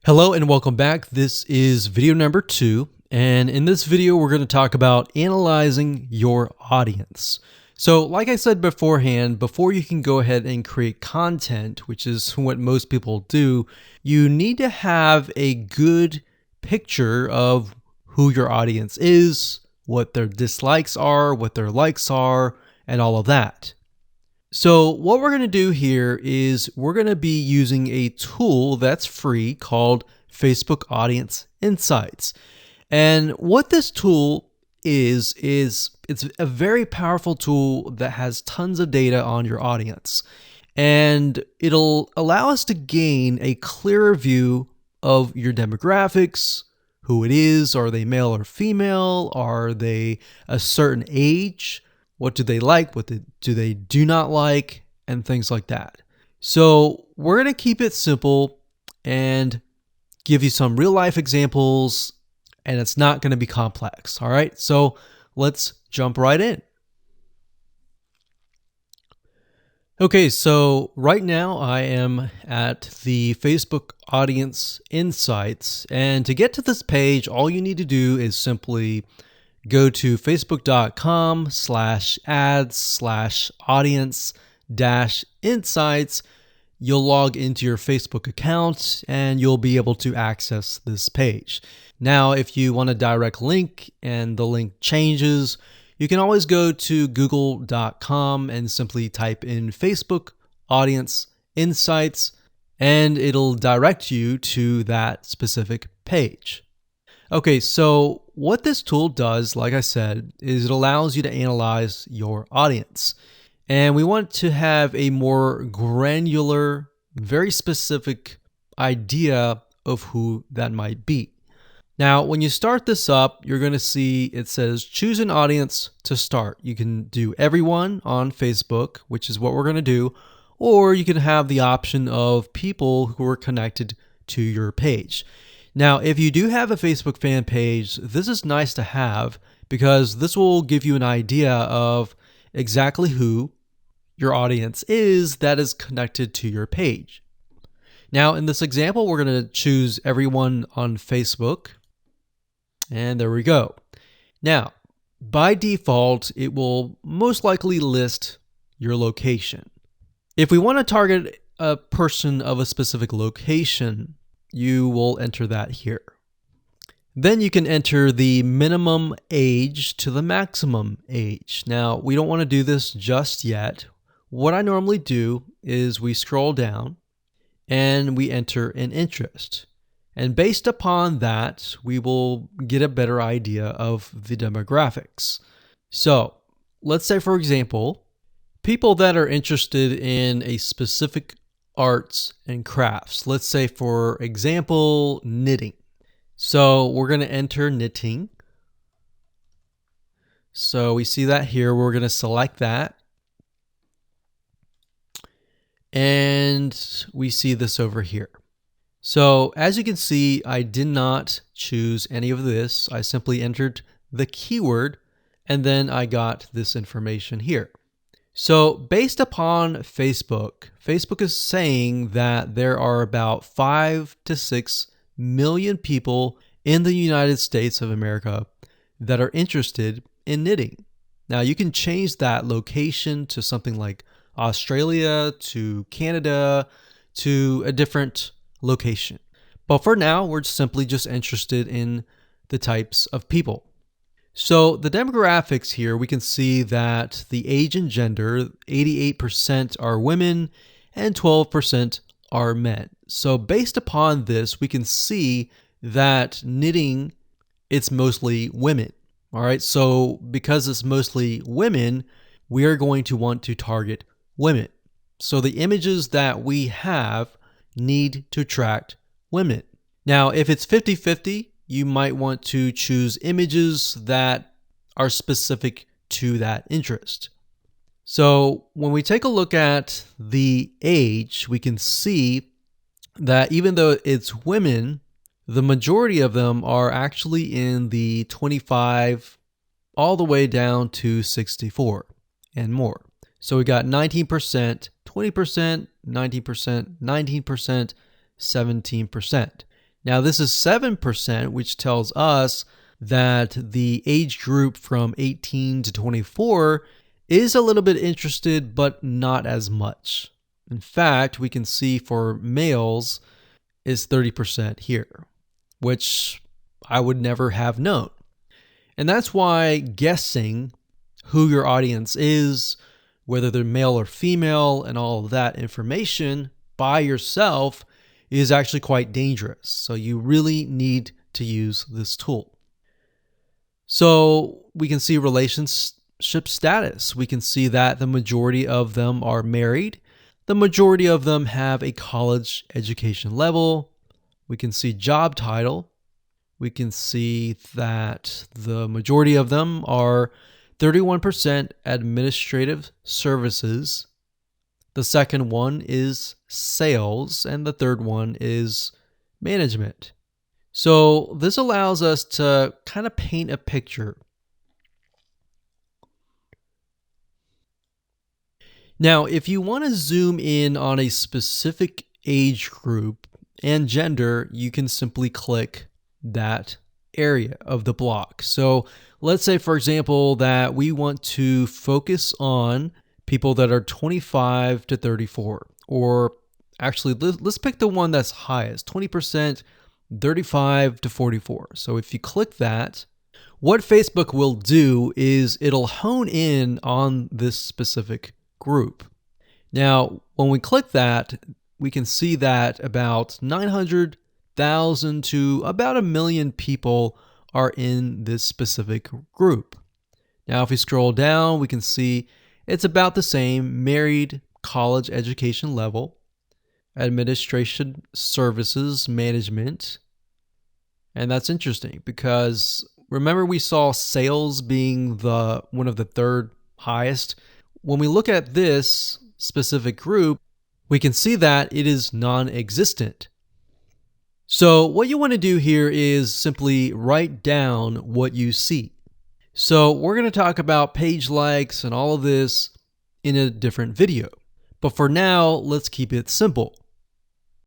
Hello and welcome back. This is video number 2, and in this video we're going to talk about analyzing your audience. So like I said beforehand, before you can go ahead and create content, which is what most people do, you need to have a good picture of who your audience is, what their dislikes are, what their likes are, and all of that. So what we're going to do here is we're going to be using a tool that's free called Facebook Audience Insights. And what this tool is it's a very powerful tool that has tons of data on your audience. And it'll allow us to gain a clearer view of your demographics, who it is, are they male or female, are they a certain age, what do they like? What do they do not like? And things like that. So we're going to keep it simple and give you some real life examples, and it's not going to be complex. All right. So let's jump right in. Okay. So right now I am at the Facebook Audience Insights. And to get to this page, all you need to do is simply go to facebook.com/ads/audience-insights. You'll log into your Facebook account and you'll be able to access this page. Now, if you want a direct link and the link changes, you can always go to google.com and simply type in Facebook Audience Insights, and it'll direct you to that specific page. Okay, so what this tool does, like I said, is it allows you to analyze your audience. And we want to have a more granular, very specific idea of who that might be. Now, when you start this up, you're going to see it says choose an audience to start. You can do everyone on Facebook, which is what we're going to do, or you can have the option of people who are connected to your page. Now, if you do have a Facebook fan page, this is nice to have because this will give you an idea of exactly who your audience is that is connected to your page. Now, in this example, we're going to choose everyone on Facebook. And there we go. Now, by default, it will most likely list your location. If we want to target a person of a specific location, you will enter that here. Then you can enter the minimum age to the maximum age. Now, we don't want to do this just yet. What I normally do is we scroll down and we enter an interest. And based upon that, we will get a better idea of the demographics. So let's say, for example, people that are interested in a specific arts and crafts. Let's say, for example, knitting. So we're going to enter knitting. So we see that here. We're going to select that. And we see this over here. So as you can see, I did not choose any of this. I simply entered the keyword and then I got this information here. So based upon Facebook is saying that there are about 5 to 6 million people in the United States of America that are interested in knitting. Now you can change that location to something like Australia, to Canada, to a different location. But for now, we're simply just interested in the types of people. So the demographics here, we can see that the age and gender, 88% are women and 12% are men. So based upon this, we can see that knitting, it's mostly women. All right. So because it's mostly women, we are going to want to target women. So the images that we have need to attract women. Now, if it's 50-50, you might want to choose images that are specific to that interest. So when we take a look at the age, we can see that even though it's women, the majority of them are actually in the 25 all the way down to 64 and more. So we got 19%, 20%, 19%, 19%, 17%. Now, this is 7%, which tells us that the age group from 18 to 24 is a little bit interested, but not as much. In fact, we can see for males is 30% here, which I would never have known. And that's why guessing who your audience is, whether they're male or female, and all of that information by yourself is actually quite dangerous. So you really need to use this tool. So we can see relationship status. We can see that the majority of them are married. The majority of them have a college education level. We can see job title. We can see that the majority of them are 31% administrative services. The second one is sales, and the third one is management. So this allows us to kind of paint a picture. Now, if you want to zoom in on a specific age group and gender, you can simply click that area of the block. So let's say, for example, that we want to focus on people that are 25 to 34, or actually let's pick the one that's highest, 20%, 35 to 44. So if you click that, what Facebook will do is it'll hone in on this specific group. Now, when we click that, we can see that about 900,000 to about 1 million people are in this specific group. Now, if we scroll down, we can see it's about the same: married, college education level, administration services, management. And that's interesting because remember we saw sales being one of the third highest. When we look at this specific group, we can see that it is non-existent. So what you want to do here is simply write down what you see. So we're going to talk about page likes and all of this in a different video. But for now, let's keep it simple.